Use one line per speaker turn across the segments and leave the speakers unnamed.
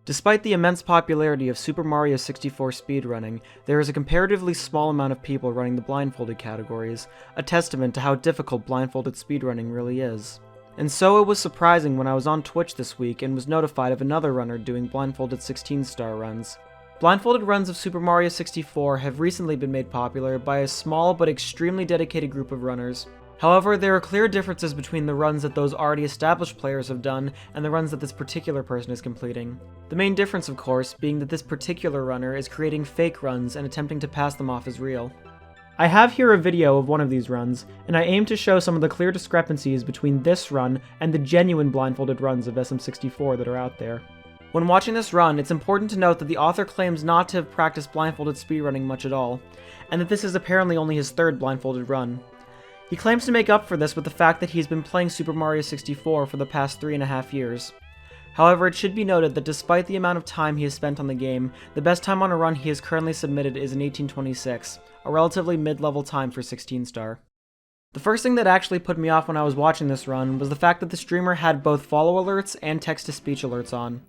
Despite the immense popularity of Super Mario 64 speedrunning, there is a comparatively small amount of people running the blindfolded categories, a testament to how difficult blindfolded speedrunning really is. And so it was surprising when I was on Twitch this week and was notified of another runner doing blindfolded 16-star runs. Blindfolded runs of Super Mario 64 have recently been made popular by a small but extremely dedicated group of runners. However, there are clear differences between the runs that those already established players have done and the runs that this particular person is completing. The main difference, of course, being that this particular runner is creating fake runs and attempting to pass them off as real. I have here a video of one of these runs, and I aim to show some of the clear discrepancies between this run and the genuine blindfolded runs of SM64 that are out there. When watching this run, it's important to note that the author claims not to have practiced blindfolded speedrunning much at all, and that this is apparently only his third blindfolded run. He claims to make up for this with the fact that he's been playing Super Mario 64 for the past 3.5 years. However, it should be noted that despite the amount of time he has spent on the game, the best time on a run he has currently submitted is in 1826, a relatively mid-level time for 16-star. The first thing that actually put me off when I was watching this run was the fact that the streamer had both follow alerts and text-to-speech alerts on.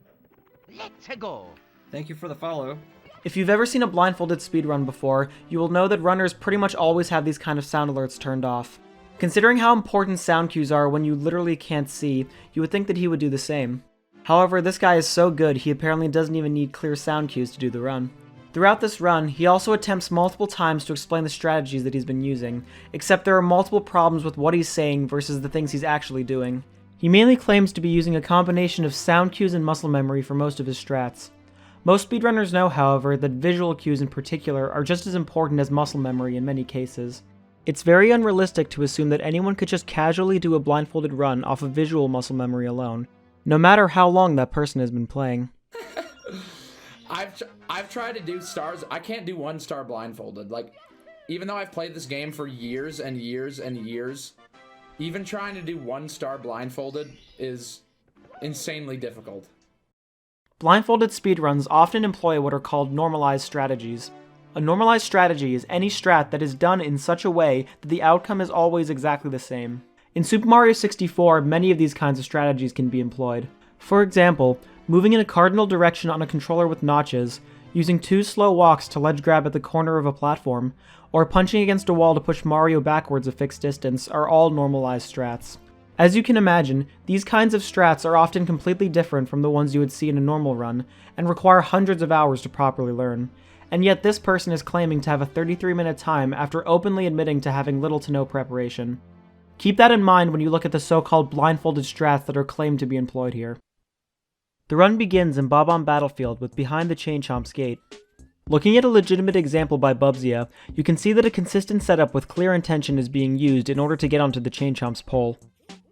Let's go!
Thank you for the follow.
If you've ever seen a blindfolded speedrun before, you will know that runners pretty much always have these kind of sound alerts turned off. Considering how important sound cues are when you literally can't see, you would think that he would do the same. However, this guy is so good he apparently doesn't even need clear sound cues to do the run. Throughout this run, he also attempts multiple times to explain the strategies that he's been using, except there are multiple problems with what he's saying versus the things he's actually doing. He mainly claims to be using a combination of sound cues and muscle memory for most of his strats. Most speedrunners know, however, that visual cues in particular are just as important as muscle memory in many cases. It's very unrealistic to assume that anyone could just casually do a blindfolded run off of visual muscle memory alone, no matter how long that person has been playing.
I've tried to do stars. I can't do 1-star blindfolded. Like, even though I've played this game for years and years and years, even trying to do 1-star blindfolded is insanely difficult.
Blindfolded speedruns often employ what are called normalized strategies. A normalized strategy is any strat that is done in such a way that the outcome is always exactly the same. In Super Mario 64, many of these kinds of strategies can be employed. For example, moving in a cardinal direction on a controller with notches, using 2 slow walks to ledge grab at the corner of a platform, or punching against a wall to push Mario backwards a fixed distance are all normalized strats. As you can imagine, these kinds of strats are often completely different from the ones you would see in a normal run, and require hundreds of hours to properly learn. And yet this person is claiming to have a 33-minute time after openly admitting to having little to no preparation. Keep that in mind when you look at the so-called blindfolded strats that are claimed to be employed here. The run begins in Bob-omb Battlefield with Behind the Chain Chomp's Gate. Looking at a legitimate example by Bubsia, you can see that a consistent setup with clear intention is being used in order to get onto the Chain Chomp's pole.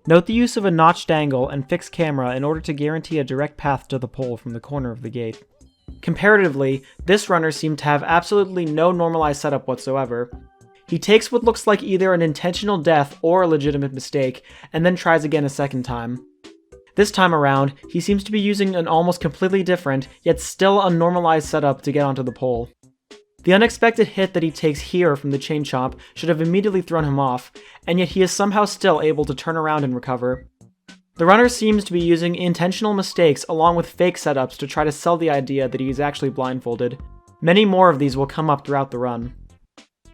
Note the use of a notched angle and fixed camera in order to guarantee a direct path to the pole from the corner of the gate. Comparatively, this runner seemed to have absolutely no normalized setup whatsoever. He takes what looks like either an intentional death or a legitimate mistake, and then tries again a second time. This time around, he seems to be using an almost completely different, yet still unnormalized setup to get onto the pole. The unexpected hit that he takes here from the Chain Chomp should have immediately thrown him off, and yet he is somehow still able to turn around and recover. The runner seems to be using intentional mistakes along with fake setups to try to sell the idea that he is actually blindfolded. Many more of these will come up throughout the run.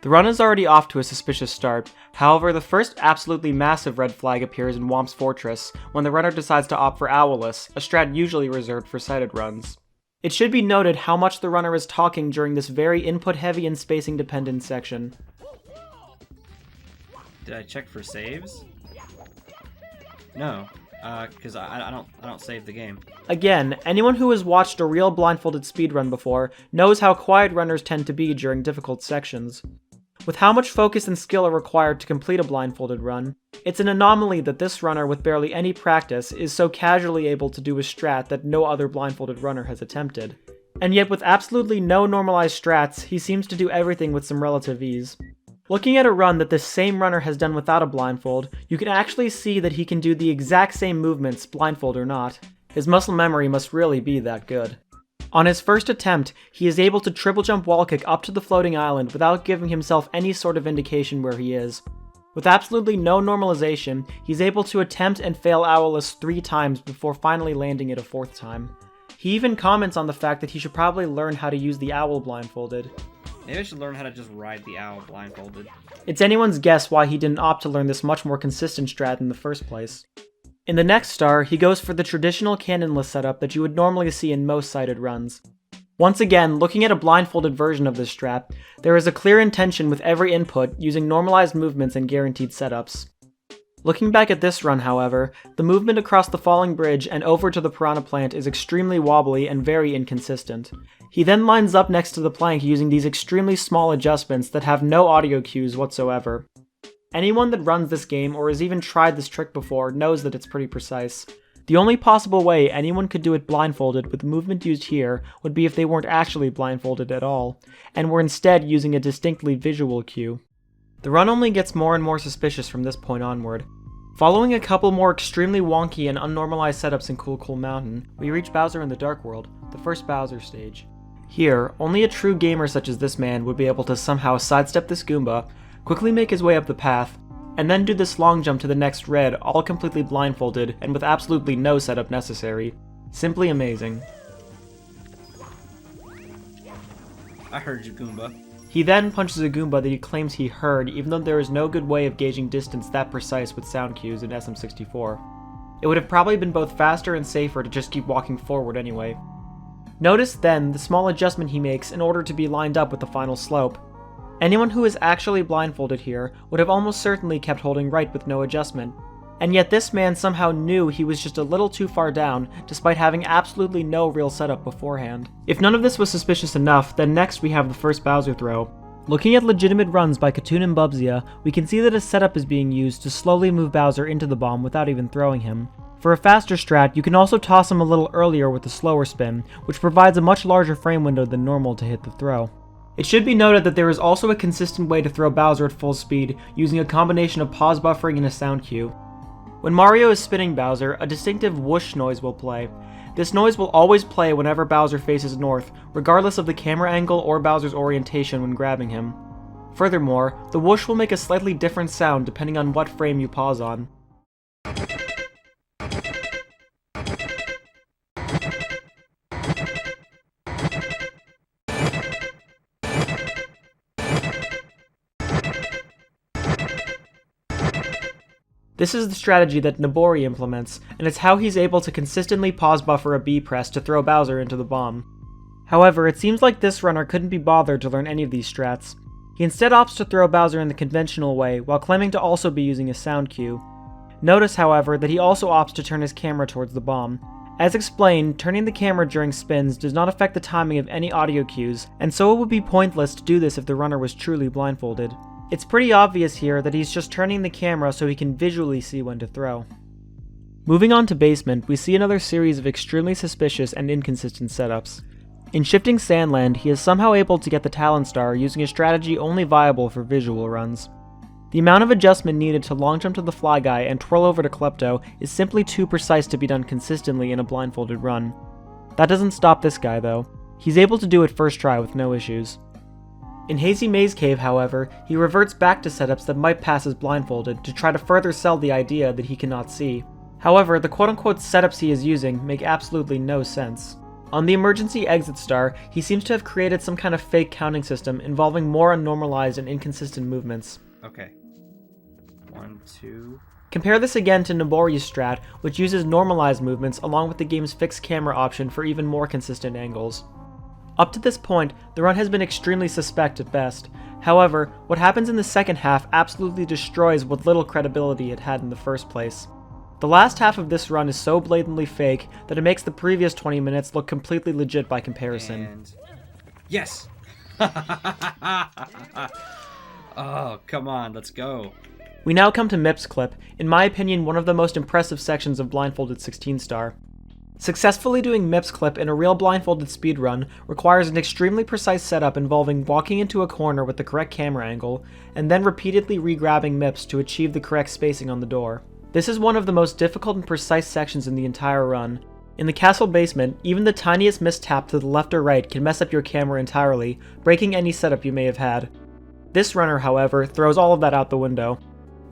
The run is already off to a suspicious start, however the first absolutely massive red flag appears in Whomp's Fortress when the runner decides to opt for Owlless, a strat usually reserved for sighted runs. It should be noted how much the runner is talking during this very input-heavy and spacing-dependent section.
Did I check for saves? No, because I don't save the game.
Again, anyone who has watched a real blindfolded speedrun before knows how quiet runners tend to be during difficult sections. With how much focus and skill are required to complete a blindfolded run, it's an anomaly that this runner with barely any practice is so casually able to do a strat that no other blindfolded runner has attempted. And yet with absolutely no normalized strats, he seems to do everything with some relative ease. Looking at a run that this same runner has done without a blindfold, you can actually see that he can do the exact same movements, blindfold or not. His muscle memory must really be that good. On his first attempt, he is able to triple jump wall kick up to the floating island without giving himself any sort of indication where he is. With absolutely no normalization, he's able to attempt and fail Owlless 3 times before finally landing it a 4th time. He even comments on the fact that he should probably learn how to use the owl blindfolded.
Maybe I should learn how to just ride the owl blindfolded.
It's anyone's guess why he didn't opt to learn this much more consistent strat in the first place. In the next star, he goes for the traditional cannonless setup that you would normally see in most sighted runs. Once again, looking at a blindfolded version of this strat, there is a clear intention with every input using normalized movements and guaranteed setups. Looking back at this run, however, the movement across the falling bridge and over to the piranha plant is extremely wobbly and very inconsistent. He then lines up next to the plank using these extremely small adjustments that have no audio cues whatsoever. Anyone that runs this game or has even tried this trick before knows that it's pretty precise. The only possible way anyone could do it blindfolded with the movement used here would be if they weren't actually blindfolded at all, and were instead using a distinctly visual cue. The run only gets more and more suspicious from this point onward. Following a couple more extremely wonky and unnormalized setups in Cool Cool Mountain, we reach Bowser in the Dark World, the first Bowser stage. Here, only a true gamer such as this man would be able to somehow sidestep this Goomba, quickly make his way up the path, and then do this long jump to the next red all completely blindfolded and with absolutely no setup necessary. Simply amazing.
I heard you, Goomba.
He then punches a Goomba that he claims he heard, even though there is no good way of gauging distance that precise with sound cues in SM64. It would have probably been both faster and safer to just keep walking forward anyway. Notice then the small adjustment he makes in order to be lined up with the final slope. Anyone who is actually blindfolded here would have almost certainly kept holding right with no adjustment, and yet this man somehow knew he was just a little too far down despite having absolutely no real setup beforehand. If none of this was suspicious enough, then next we have the first Bowser throw. Looking at legitimate runs by Katoon and Bubsya, we can see that a setup is being used to slowly move Bowser into the bomb without even throwing him. For a faster strat, you can also toss him a little earlier with a slower spin, which provides a much larger frame window than normal to hit the throw. It should be noted that there is also a consistent way to throw Bowser at full speed using a combination of pause buffering and a sound cue. When Mario is spinning Bowser, a distinctive whoosh noise will play. This noise will always play whenever Bowser faces north, regardless of the camera angle or Bowser's orientation when grabbing him. Furthermore, the whoosh will make a slightly different sound depending on what frame you pause on. This is the strategy that Nobori implements, and it's how he's able to consistently pause buffer a B press to throw Bowser into the bomb. However, it seems like this runner couldn't be bothered to learn any of these strats. He instead opts to throw Bowser in the conventional way, while claiming to also be using a sound cue. Notice, however, that he also opts to turn his camera towards the bomb. As explained, turning the camera during spins does not affect the timing of any audio cues, and so it would be pointless to do this if the runner was truly blindfolded. It's pretty obvious here that he's just turning the camera so he can visually see when to throw. Moving on to Basement, we see another series of extremely suspicious and inconsistent setups. In Shifting Sandland, he is somehow able to get the Talon Star using a strategy only viable for visual runs. The amount of adjustment needed to long jump to the Fly Guy and twirl over to Klepto is simply too precise to be done consistently in a blindfolded run. That doesn't stop this guy though. He's able to do it first try with no issues. In Hazy Maze Cave, however, he reverts back to setups that might pass as blindfolded to try to further sell the idea that he cannot see. However, the quote-unquote setups he is using make absolutely no sense. On the emergency exit star, he seems to have created some kind of fake counting system involving more unnormalized and inconsistent movements.
Okay. 1, 2...
Compare this again to Nobori's strat, which uses normalized movements along with the game's fixed camera option for even more consistent angles. Up to this point, the run has been extremely suspect at best. However, what happens in the second half absolutely destroys what little credibility it had in the first place. The last half of this run is so blatantly fake that it makes the previous 20 minutes look completely legit by comparison.
And... Yes! Oh, come on, let's go.
We now come to Mip's clip, in my opinion one of the most impressive sections of Blindfolded 16-star. Successfully doing Mip's clip in a real blindfolded speedrun requires an extremely precise setup involving walking into a corner with the correct camera angle, and then repeatedly re-grabbing Mips to achieve the correct spacing on the door. This is one of the most difficult and precise sections in the entire run. In the castle basement, even the tiniest mistap to the left or right can mess up your camera entirely, breaking any setup you may have had. This runner, however, throws all of that out the window.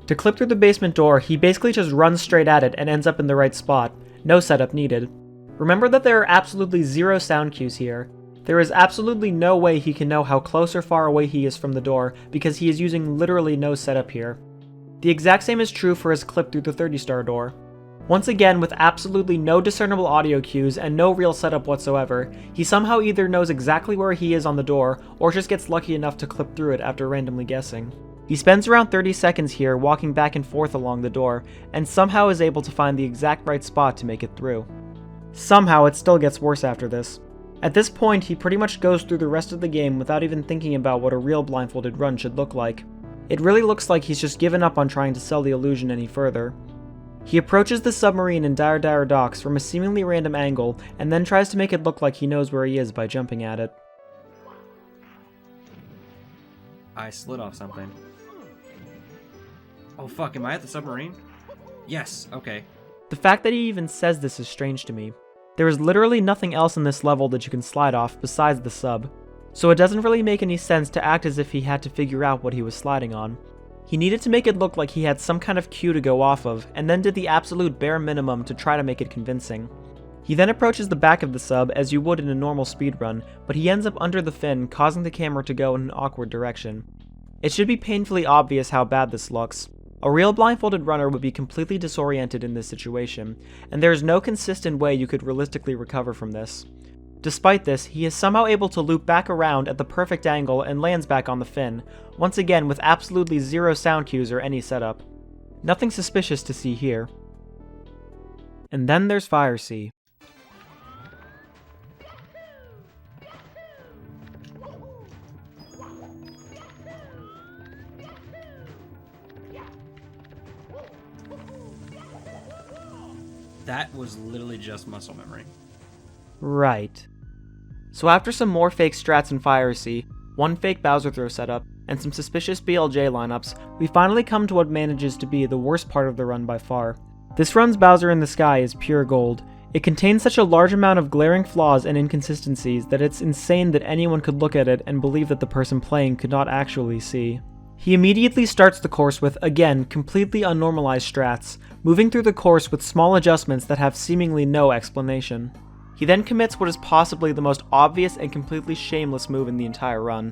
To clip through the basement door, he basically just runs straight at it and ends up in the right spot. No setup needed. Remember that there are absolutely zero sound cues here. There is absolutely no way he can know how close or far away he is from the door because he is using literally no setup here. The exact same is true for his clip through the 30-star door. Once again, with absolutely no discernible audio cues and no real setup whatsoever, he somehow either knows exactly where he is on the door or just gets lucky enough to clip through it after randomly guessing. He spends around 30 seconds here walking back and forth along the door, and somehow is able to find the exact right spot to make it through. Somehow it still gets worse after this. At this point, he pretty much goes through the rest of the game without even thinking about what a real blindfolded run should look like. It really looks like he's just given up on trying to sell the illusion any further. He approaches the submarine in Dire Dire Docks from a seemingly random angle, and then tries to make it look like he knows where he is by jumping at it.
I slid off something. Oh fuck, am I at the submarine? Yes, okay.
The fact that he even says this is strange to me. There is literally nothing else in this level that you can slide off besides the sub, so it doesn't really make any sense to act as if he had to figure out what he was sliding on. He needed to make it look like he had some kind of cue to go off of, and then did the absolute bare minimum to try to make it convincing. He then approaches the back of the sub as you would in a normal speedrun, but he ends up under the fin, causing the camera to go in an awkward direction. It should be painfully obvious how bad this looks. A real blindfolded runner would be completely disoriented in this situation, and there is no consistent way you could realistically recover from this. Despite this, he is somehow able to loop back around at the perfect angle and lands back on the fin, once again with absolutely zero sound cues or any setup. Nothing suspicious to see here. And then there's Fire Sea.
That was literally just muscle memory.
Right. So after some more fake strats in Fire Sea, one fake Bowser throw setup, and some suspicious BLJ lineups, we finally come to what manages to be the worst part of the run by far. This run's Bowser in the Sky is pure gold. It contains such a large amount of glaring flaws and inconsistencies that it's insane that anyone could look at it and believe that the person playing could not actually see. He immediately starts the course with, again, completely unnormalized strats, moving through the course with small adjustments that have seemingly no explanation. He then commits what is possibly the most obvious and completely shameless move in the entire run.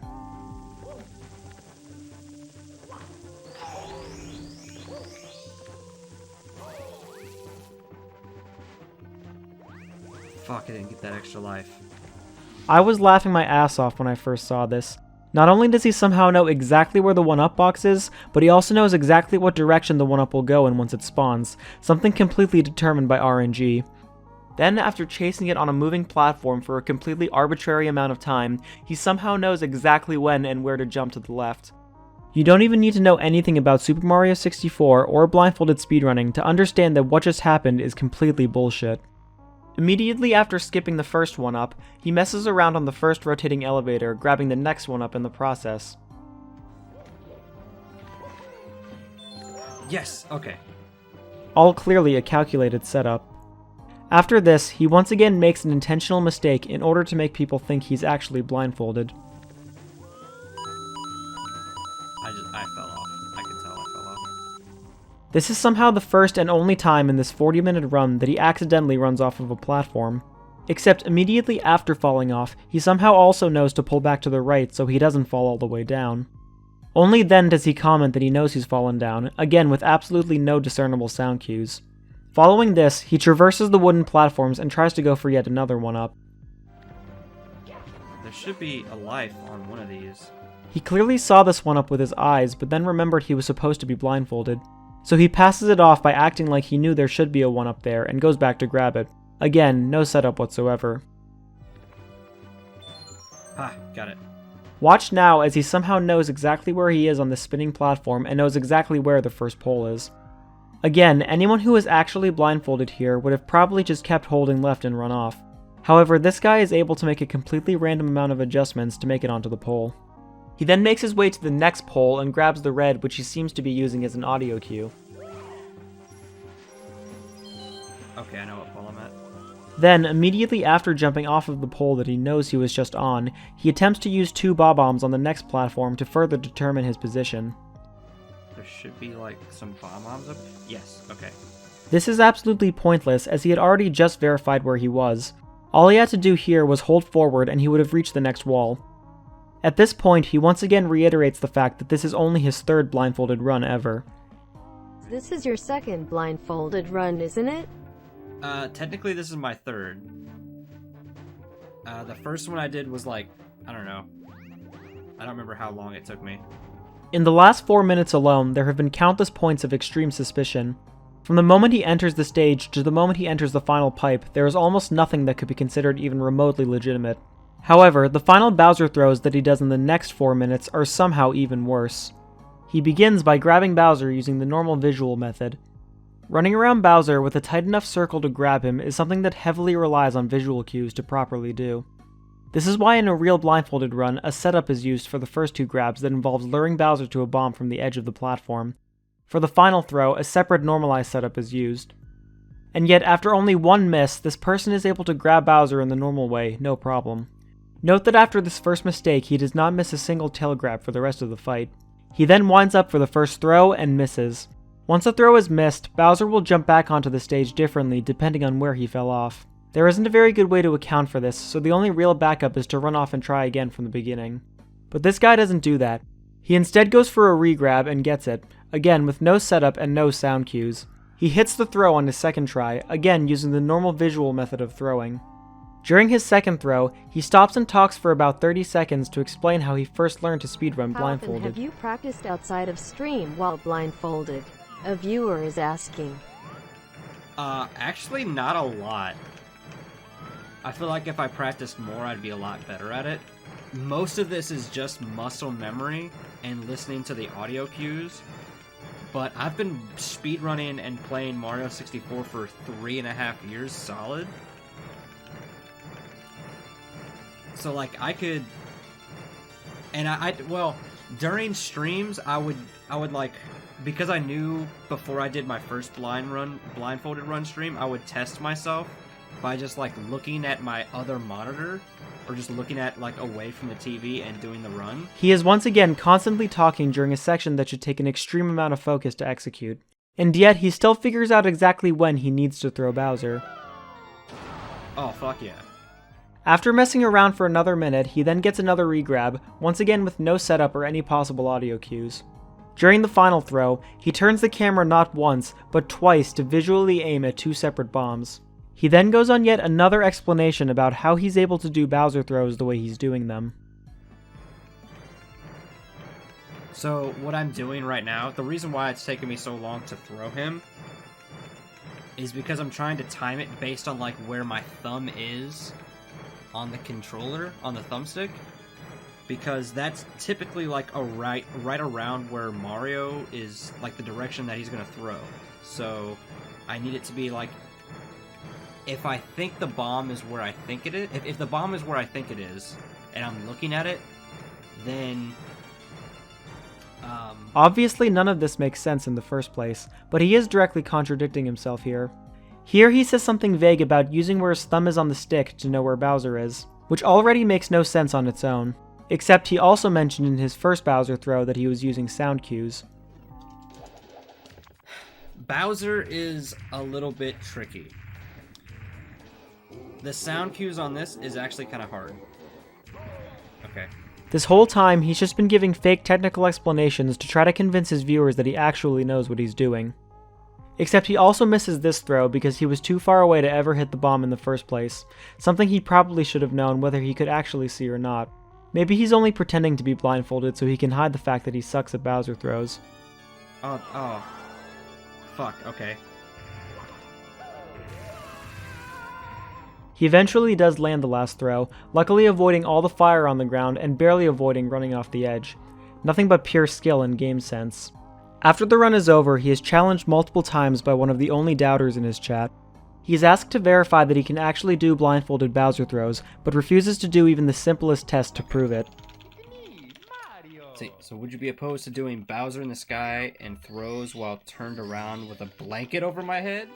Fuck, I didn't get that extra life.
I was laughing my ass off when I first saw this. Not only does he somehow know exactly where the 1-up box is, but he also knows exactly what direction the 1-up will go in once it spawns, something completely determined by RNG. Then, after chasing it on a moving platform for a completely arbitrary amount of time, he somehow knows exactly when and where to jump to the left. You don't even need to know anything about Super Mario 64 or blindfolded speedrunning to understand that what just happened is completely bullshit. Immediately after skipping the first 1-up, he messes around on the first rotating elevator, grabbing the next 1-up in the process.
Yes, okay.
All clearly a calculated setup. After this, he once again makes an intentional mistake in order to make people think he's actually blindfolded.
I fell off. I can tell I fell off.
This is somehow the first and only time in this 40-minute run that he accidentally runs off of a platform. Except immediately after falling off, he somehow also knows to pull back to the right so he doesn't fall all the way down. Only then does he comment that he knows he's fallen down, again with absolutely no discernible sound cues. Following this, he traverses the wooden platforms and tries to go for yet another 1-up.
There should be a life on one of these.
He clearly saw this 1-up with his eyes, but then remembered he was supposed to be blindfolded. So he passes it off by acting like he knew there should be a 1-up there and goes back to grab it. Again, no setup whatsoever.
Ha, got it.
Watch now as he somehow knows exactly where he is on the spinning platform and knows exactly where the first pole is. Again, anyone who is actually blindfolded here would have probably just kept holding left and run off. However, this guy is able to make a completely random amount of adjustments to make it onto the pole. He then makes his way to the next pole and grabs the red, which he seems to be using as an audio cue.
Okay, I know what pole I'm at.
Then, immediately after jumping off of the pole that he knows he was just on, he attempts to use 2 bob-ombs on the next platform to further determine his position.
There should be, like, some bomb bombs up. Yes, okay.
This is absolutely pointless as he had already just verified where he was. All he had to do here was hold forward and he would have reached the next wall. At this point, he once again reiterates the fact that this is only his third blindfolded run ever.
This is your second blindfolded run, isn't it?
Technically this is my third. The first one I did was like, I don't know. I don't remember how long it took me.
In the last 4 minutes alone, there have been countless points of extreme suspicion. From the moment he enters the stage to the moment he enters the final pipe, there is almost nothing that could be considered even remotely legitimate. However, the final Bowser throws that he does in the next 4 minutes are somehow even worse. He begins by grabbing Bowser using the normal visual method. Running around Bowser with a tight enough circle to grab him is something that heavily relies on visual cues to properly do. This is why in a real blindfolded run, a setup is used for the first 2 grabs that involves luring Bowser to a bomb from the edge of the platform. For the final throw, a separate normalized setup is used. And yet, after only 1 miss, this person is able to grab Bowser in the normal way, no problem. Note that after this first mistake, he does not miss a single tail grab for the rest of the fight. He then winds up for the first throw and misses. Once a throw is missed, Bowser will jump back onto the stage differently depending on where he fell off. There isn't a very good way to account for this, so the only real backup is to run off and try again from the beginning. But this guy doesn't do that. He instead goes for a re-grab and gets it, again with no setup and no sound cues. He hits the throw on his second try, again using the normal visual method of throwing. During his second throw, he stops and talks for about 30 seconds to explain how he first learned to speedrun
How often
blindfolded.
have you practiced outside of stream while blindfolded? A viewer is asking.
Actually not a lot. I feel like if I practiced more, I'd be a lot better at it. Most of this is just muscle memory and listening to the audio cues. But I've been speedrunning and playing Mario 64 for 3.5 years solid. So like I could, and well, during streams I would like, because I knew before I did my first blindfolded run stream, I would test myself by just like looking at my other monitor or just looking at like away from the TV and doing the run.
He is once again constantly talking during a section that should take an extreme amount of focus to execute. And yet he still figures out exactly when he needs to throw Bowser.
Oh fuck yeah.
After messing around for another minute, he then gets another re-grab, once again with no setup or any possible audio cues. During the final throw, he turns the camera not once, but twice to visually aim at 2 separate bombs. He then goes on yet another explanation about how he's able to do Bowser throws the way he's doing them.
So what I'm doing right now, the reason why it's taken me so long to throw him is because I'm trying to time it based on like where my thumb is on the controller, on the thumbstick, because that's typically like a right around where Mario is, like the direction that he's gonna throw. So I need it to be like, if I think the bomb is where I think it is, if the bomb is where I think it is, and I'm looking at it, then
Obviously none of this makes sense in the first place, but he is directly contradicting himself here. Here he says something vague about using where his thumb is on the stick to know where Bowser is, which already makes no sense on its own, except he also mentioned in his first Bowser throw that he was using sound cues.
Bowser is a little bit tricky. The sound cues on this is actually kind of hard. Okay.
This whole time, he's just been giving fake technical explanations to try to convince his viewers that he actually knows what he's doing. Except he also misses this throw because he was too far away to ever hit the bomb in the first place, something he probably should have known whether he could actually see or not. Maybe he's only pretending to be blindfolded so he can hide the fact that he sucks at Bowser throws.
Oh. Fuck, okay.
He eventually does land the last throw, luckily avoiding all the fire on the ground and barely avoiding running off the edge. Nothing but pure skill and game sense. After the run is over, he is challenged multiple times by one of the only doubters in his chat. He is asked to verify that he can actually do blindfolded Bowser throws, but refuses to do even the simplest test to prove it.
So would you be opposed to doing Bowser in the sky and throws while turned around with a blanket over my head?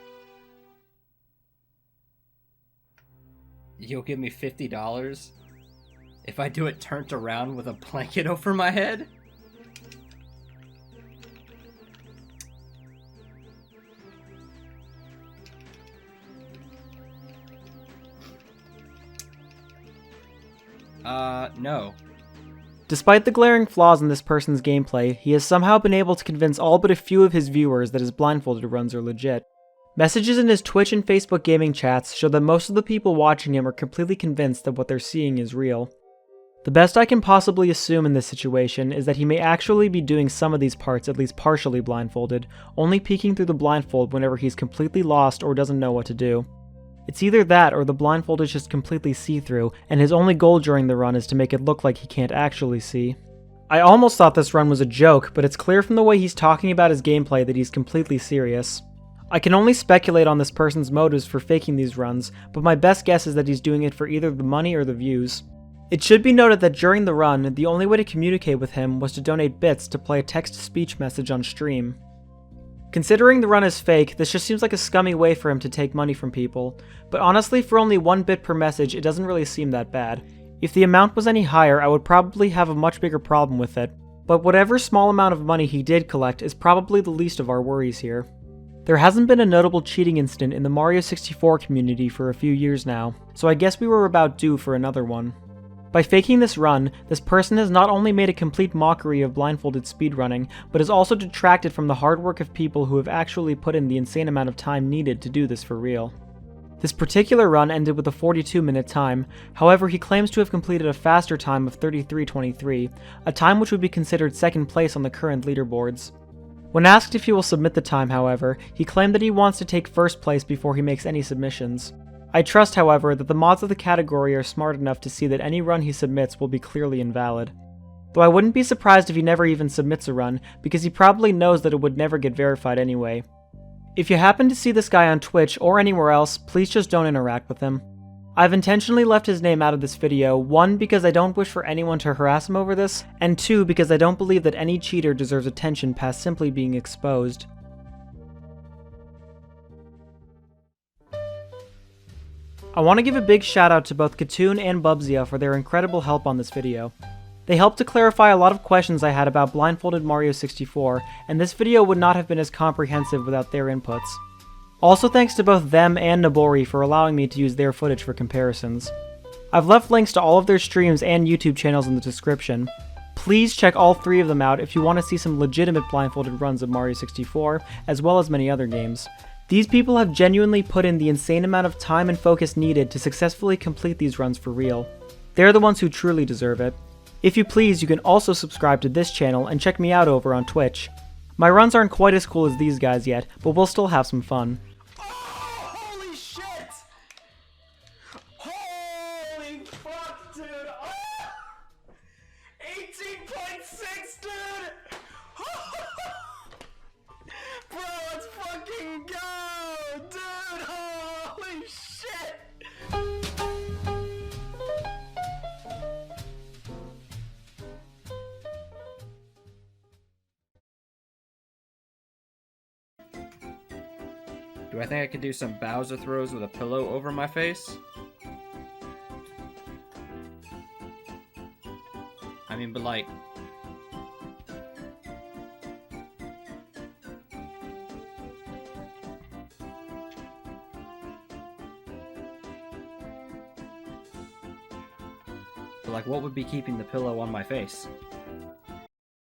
You'll give me $50 if I do it turned around with a blanket over my head? No.
Despite the glaring flaws in this person's gameplay, he has somehow been able to convince all but a few of his viewers that his Blindfolded runs are legit. Messages in his Twitch and Facebook gaming chats show that most of the people watching him are completely convinced that what they're seeing is real. The best I can possibly assume in this situation is that he may actually be doing some of these parts at least partially blindfolded, only peeking through the blindfold whenever he's completely lost or doesn't know what to do. It's either that or the blindfold is just completely see-through, and his only goal during the run is to make it look like he can't actually see. I almost thought this run was a joke, but it's clear from the way he's talking about his gameplay that he's completely serious. I can only speculate on this person's motives for faking these runs, but my best guess is that he's doing it for either the money or the views. It should be noted that during the run, the only way to communicate with him was to donate bits to play a text-to-speech message on stream. Considering the run is fake, this just seems like a scummy way for him to take money from people, but honestly for only 1 bit per message it doesn't really seem that bad. If the amount was any higher I would probably have a much bigger problem with it, but whatever small amount of money he did collect is probably the least of our worries here. There hasn't been a notable cheating incident in the Mario 64 community for a few years now, so I guess we were about due for another one. By faking this run, this person has not only made a complete mockery of blindfolded speedrunning, but has also detracted from the hard work of people who have actually put in the insane amount of time needed to do this for real. This particular run ended with a 42-minute time, however he claims to have completed a faster time of 33:23, a time which would be considered second place on the current leaderboards. When asked if he will submit the time, however, he claimed that he wants to take first place before he makes any submissions. I trust, however, that the mods of the category are smart enough to see that any run he submits will be clearly invalid. Though I wouldn't be surprised if he never even submits a run, because he probably knows that it would never get verified anyway. If you happen to see this guy on Twitch or anywhere else, please just don't interact with him. I've intentionally left his name out of this video, 1 because I don't wish for anyone to harass him over this, and 2 because I don't believe that any cheater deserves attention past simply being exposed. I want to give a big shout out to both Katoon and Bubzia for their incredible help on this video. They helped to clarify a lot of questions I had about Blindfolded Mario 64, and this video would not have been as comprehensive without their inputs. Also thanks to both them and Nabori for allowing me to use their footage for comparisons. I've left links to all of their streams and YouTube channels in the description. Please check all 3 of them out if you want to see some legitimate blindfolded runs of Mario 64, as well as many other games. These people have genuinely put in the insane amount of time and focus needed to successfully complete these runs for real. They're the ones who truly deserve it. If you please, you can also subscribe to this channel and check me out over on Twitch. My runs aren't quite as cool as these guys yet, but we'll still have some fun.
Holy shit! Holy fuck, dude! Oh! 18.6, dude! Bro, let's fucking go! Dude, holy shit!
Do I think I could do some Bowser throws with a pillow over my face? I mean, but like... what would be keeping the pillow on my face?